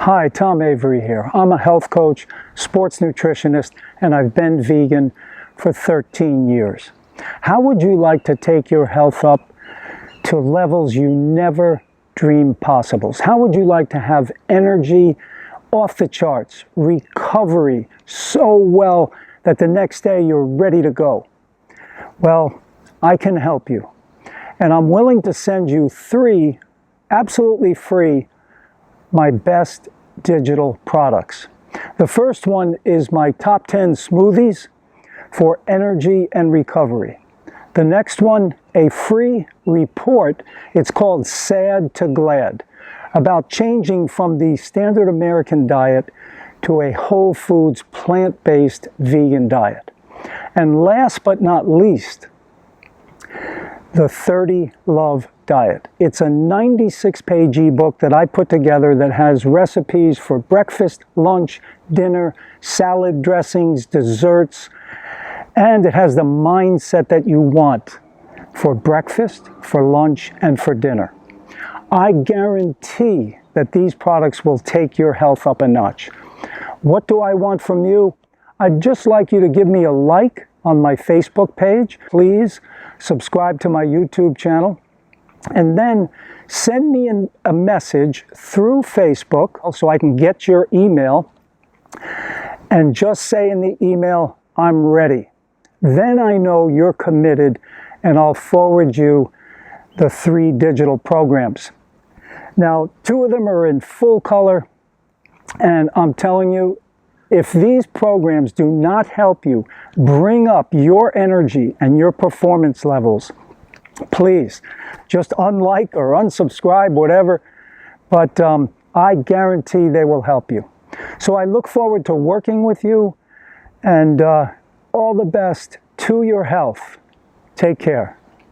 Hi, Tom Avery here. I'm a health coach, sports nutritionist, and I've been vegan for 13 years. How would you like to take your health up to levels you never dreamed possible? How would you like to have energy off the charts, recovery so well that the next day you're ready to go? Well, I can help you. And I'm willing to send you 3 absolutely free my best digital products. The first one is my top 10 smoothies for energy and recovery. The next one, a free report. It's called Sad to Glad, about changing from the standard American diet to a whole foods, plant-based vegan diet. And last but not least, the 30 Love Diet. It's a 96-page ebook that I put together that has recipes for breakfast, lunch, dinner, salad dressings, desserts, and it has the mindset that you want for breakfast, for lunch, and for dinner. I guarantee that these products will take your health up a notch. What do I want from you? I'd just like you to give me a like on my Facebook page. Please subscribe to my YouTube channel. And then send me a message through Facebook so I can get your email. And just say in the email, I'm ready. Then I know you're committed and I'll forward you the 3 digital programs. Now, 2 of them are in full color. And I'm telling you, if these programs do not help you bring up your energy and your performance levels, please just unlike or unsubscribe, whatever, but I guarantee they will help you. So I look forward to working with you, and all the best to your health. Take care.